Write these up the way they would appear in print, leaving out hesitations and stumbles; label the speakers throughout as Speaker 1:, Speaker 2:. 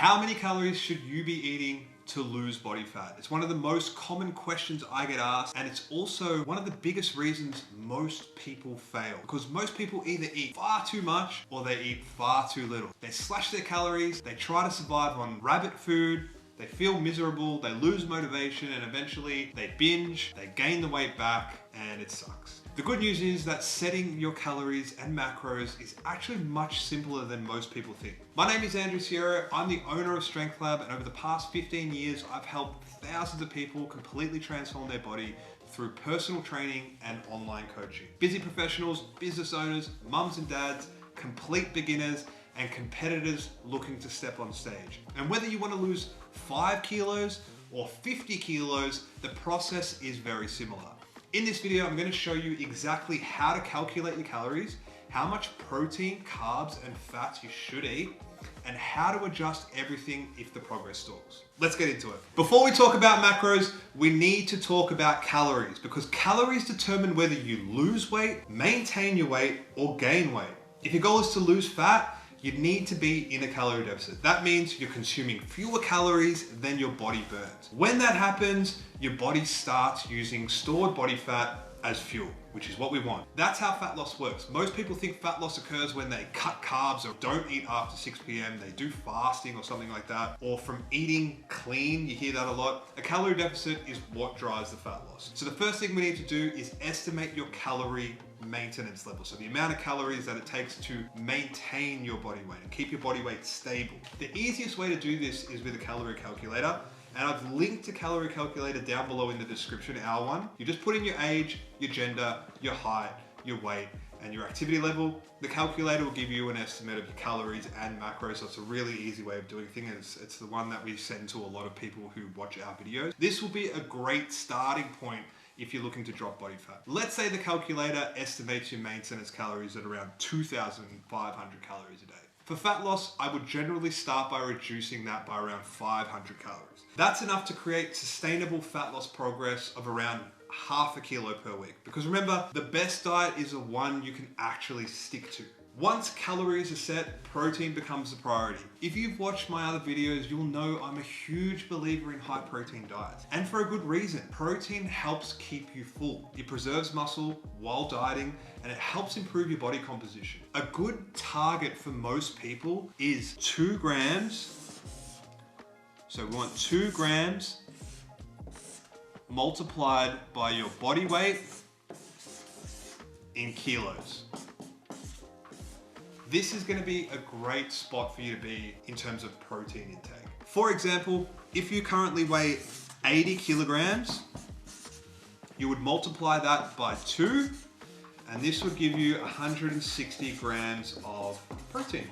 Speaker 1: How many calories should you be eating to lose body fat? It's one of the most common questions I get asked, and it's also one of the biggest reasons most people fail, because most people either eat far too much or they eat far too little. They slash their calories, they try to survive on rabbit food, they feel miserable, they lose motivation, and eventually they binge, they gain the weight back, and it sucks. The good news is that setting your calories and macros is actually much simpler than most people think. My name is Andrew Sierra. I'm the owner of Strength Lab, and over the past 15 years, I've helped thousands of people completely transform their body through personal training and online coaching. Busy professionals, business owners, mums and dads, complete beginners, and competitors looking to step on stage. And whether you want to lose 5 kilos or 50 kilos, the process is very similar. In this video, I'm going to show you exactly how to calculate your calories, how much protein, carbs, and fats you should eat, and how to adjust everything if the progress stalls. Let's get into it. Before we talk about macros, we need to talk about calories, because calories determine whether you lose weight, maintain your weight, or gain weight. If your goal is to lose fat, you need to be in a calorie deficit. That means you're consuming fewer calories than your body burns. When that happens, your body starts using stored body fat as fuel, which is what we want. That's how fat loss works. Most people think fat loss occurs when they cut carbs or don't eat after 6 p.m. They do fasting or something like that, or from eating clean. You hear that a lot. A calorie deficit is what drives the fat loss. So the first thing we need to do is estimate your calorie maintenance level. So the amount of calories that it takes to maintain your body weight and keep your body weight stable. The easiest way to do this is with a calorie calculator. And I've linked a calorie calculator down below in the description, our one. You just put in your age, your gender, your height, your weight, and your activity level. The calculator will give you an estimate of your calories and macros, so it's a really easy way of doing things. It's the one that we send to a lot of people who watch our videos. This will be a great starting point if you're looking to drop body fat. Let's say the calculator estimates your maintenance calories at around 2,500 calories a day. For fat loss, I would generally start by reducing that by around 500 calories. That's enough to create sustainable fat loss progress of around half a kilo per week. Because remember, the best diet is the one you can actually stick to. Once calories are set, protein becomes the priority. If you've watched my other videos, you'll know I'm a huge believer in high protein diets. And for a good reason. Protein helps keep you full. It preserves muscle while dieting, and it helps improve your body composition. A good target for most people is 2 grams. So we want 2 grams multiplied by your body weight in kilos. This is going to be a great spot for you to be in terms of protein intake. For example, if you currently weigh 80 kilograms, you would multiply that by 2, and this would give you 160 grams of protein.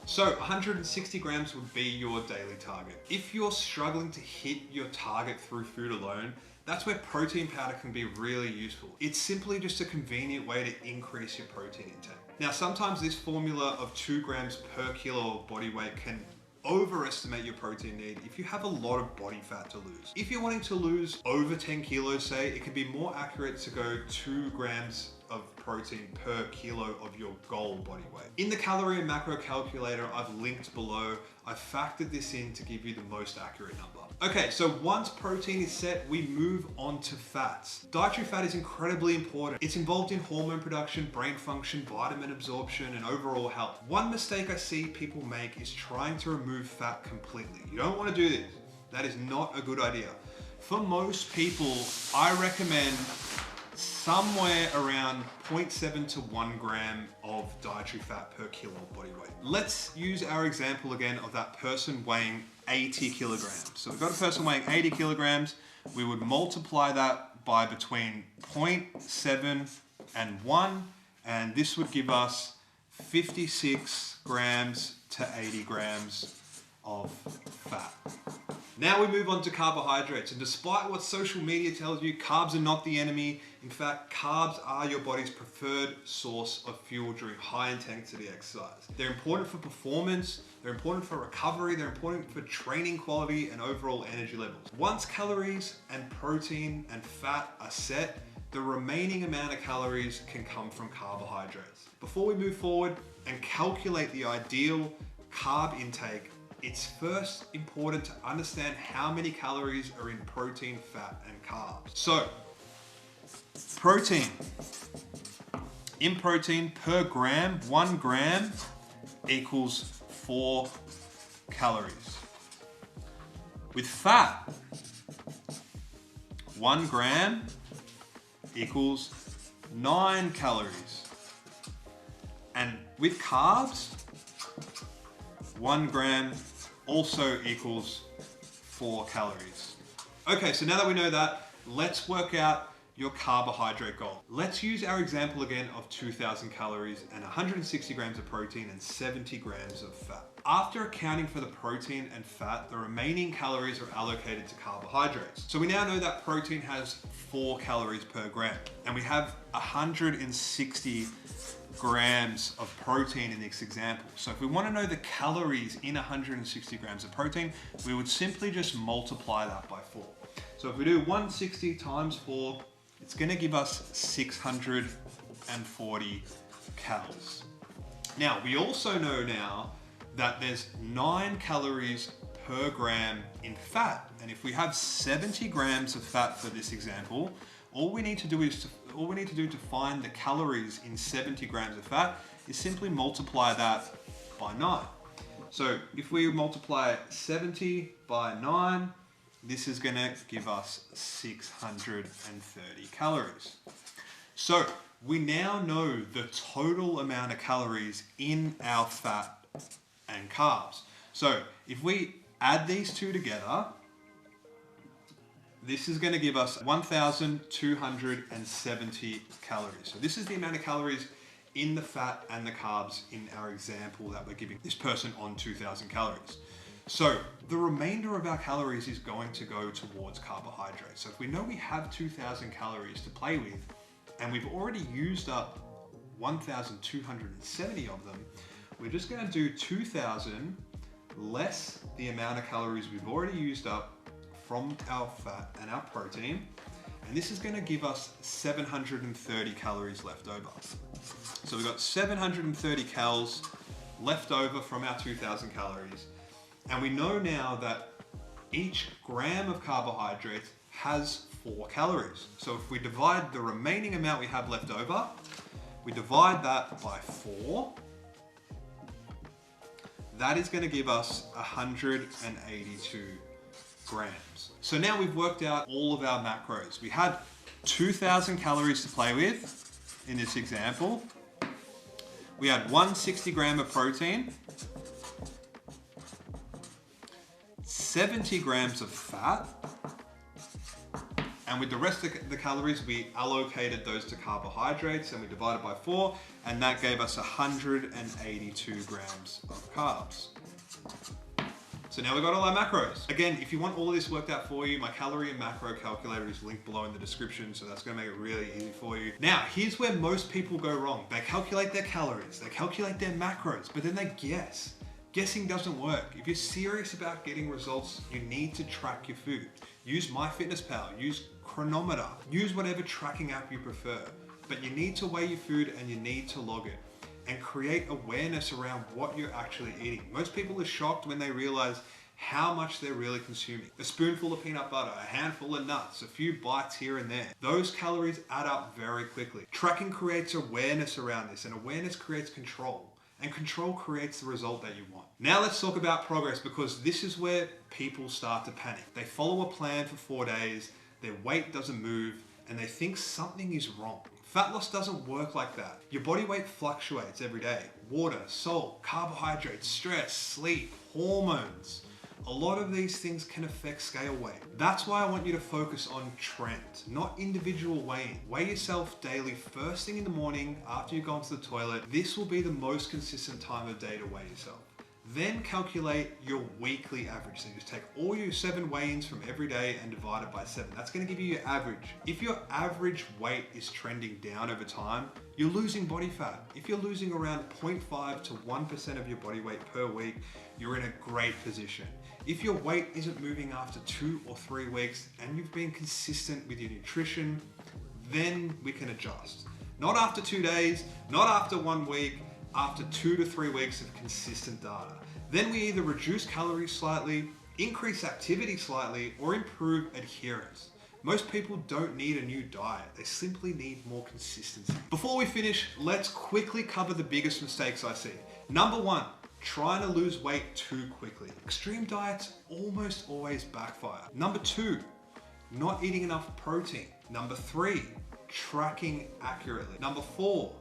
Speaker 1: So 160 grams would be your daily target. If you're struggling to hit your target through food alone, that's where protein powder can be really useful. It's simply just a convenient way to increase your protein intake. Now, sometimes this formula of 2 grams per kilo of body weight can overestimate your protein need if you have a lot of body fat to lose. If you're wanting to lose over 10 kilos, say, it can be more accurate to go 2 grams of protein per kilo of your goal body weight. In the calorie and macro calculator I've linked below, I've factored this in to give you the most accurate number. Okay, so once protein is set, we move on to fats. Dietary fat is incredibly important. It's involved in hormone production, brain function, vitamin absorption, and overall health. One mistake I see people make is trying to remove fat completely. You don't want to do this. That is not a good idea. For most people, I recommend somewhere around 0.7 to 1 gram of dietary fat per kilo of body weight. Let's use our example again of that person weighing 80 kilograms. So we've got a person weighing 80 kilograms. We would multiply that by between 0.7 and 1, and this would give us 56 grams to 80 grams of fat. Now we move on to carbohydrates, and despite what social media tells you, carbs are not the enemy. In fact, carbs are your body's preferred source of fuel during high intensity exercise. They're important for performance, they're important for recovery, they're important for training quality and overall energy levels. Once calories and protein and fat are set, the remaining amount of calories can come from carbohydrates. Before we move forward and calculate the ideal carb intake, it's first important to understand how many calories are in protein, fat, and carbs. So, protein. In protein, per gram, 1 gram equals 4 calories. With fat, 1 gram equals 9 calories. And with carbs, 1 gram also equals 4 calories. Okay, so now that we know that, let's work out your carbohydrate goal. Let's use our example again of 2,000 calories and 160 grams of protein and 70 grams of fat. After accounting for the protein and fat, the remaining calories are allocated to carbohydrates. So we now know that protein has 4 calories per gram, and we have 160 grams of protein in this example. So if we want to know the calories in 160 grams of protein, we would simply just multiply that by 4. So if we do 160 times 4, it's going to give us 640 calories. Now, we also know now that there's 9 calories per gram in fat. And if we have 70 grams of fat for this example, all we need to do to find the calories in 70 grams of fat is simply multiply that by 9. So if we multiply 70 by 9, this is going to give us 630 calories. So we now know the total amount of calories in our fat and carbs. So if we add these two together, this is going to give us 1,270 calories. So this is the amount of calories in the fat and the carbs in our example that we're giving this person on 2,000 calories. So the remainder of our calories is going to go towards carbohydrates. So if we know we have 2,000 calories to play with, and we've already used up 1,270 of them, we're just going to do 2,000 less the amount of calories we've already used up from our fat and our protein, and this is going to give us 730 calories left over. So we've got 730 calories left over from our 2,000 calories, and we know now that each gram of carbohydrates has 4 calories. So if we divide the remaining amount we have left over, we divide that by 4, that is going to give us 182 grams. So now we've worked out all of our macros. We had 2,000 calories to play with in this example. We had 160 gram of protein, 70 grams of fat, and with the rest of the calories, we allocated those to carbohydrates and we divided by 4, and that gave us 182 grams of carbs. So now we've got all our macros. Again, if you want all of this worked out for you, my calorie and macro calculator is linked below in the description, so that's gonna make it really easy for you. Now, here's where most people go wrong. They calculate their calories, they calculate their macros, but then they guess. Guessing doesn't work. If you're serious about getting results, you need to track your food. Use MyFitnessPal, use Chronometer, use whatever tracking app you prefer, but you need to weigh your food and you need to log it and create awareness around what you're actually eating. Most people are shocked when they realize how much they're really consuming. A spoonful of peanut butter, a handful of nuts, a few bites here and there. Those calories add up very quickly. Tracking creates awareness around this, and awareness creates control. And control creates the result that you want. Now let's talk about progress, because this is where people start to panic. They follow a plan for 4 days, their weight doesn't move, and they think something is wrong. Fat loss doesn't work like that. Your body weight fluctuates every day. Water, salt, carbohydrates, stress, sleep, hormones. A lot of these things can affect scale weight. That's why I want you to focus on trend, not individual weighing. Weigh yourself daily first thing in the morning after you've gone to the toilet. This will be the most consistent time of day to weigh yourself. Then calculate your weekly average. So you just take all your 7 weigh-ins from every day and divide it by 7. That's going to give you your average. If your average weight is trending down over time, you're losing body fat. If you're losing around 0.5 to 1% of your body weight per week, you're in a great position. If your weight isn't moving after 2 or 3 weeks and you've been consistent with your nutrition, then we can adjust. Not after 2 days, not after 1 week, after 2 to 3 weeks of consistent data. Then we either reduce calories slightly, increase activity slightly, or improve adherence. Most people don't need a new diet, they simply need more consistency. Before we finish, let's quickly cover the biggest mistakes I see. Number one, trying to lose weight too quickly. Extreme diets almost always backfire. Number two, not eating enough protein. Number three, tracking accurately. Number four,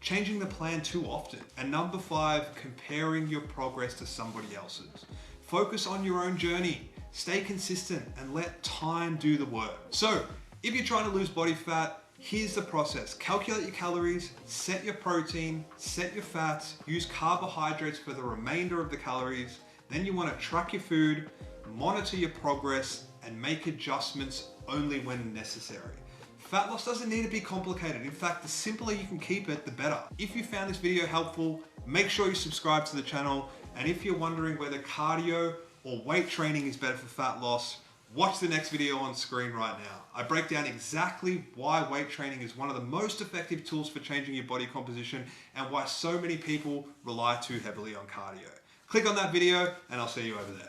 Speaker 1: changing the plan too often. And number five, comparing your progress to somebody else's. Focus on your own journey, stay consistent, and let time do the work. So, if you're trying to lose body fat, here's the process. Calculate your calories, set your protein, set your fats, use carbohydrates for the remainder of the calories. Then you want to track your food, monitor your progress, and make adjustments only when necessary. Fat loss doesn't need to be complicated. In fact, the simpler you can keep it, the better. If you found this video helpful, make sure you subscribe to the channel. And if you're wondering whether cardio or weight training is better for fat loss, watch the next video on screen right now. I break down exactly why weight training is one of the most effective tools for changing your body composition and why so many people rely too heavily on cardio. Click on that video and I'll see you over there.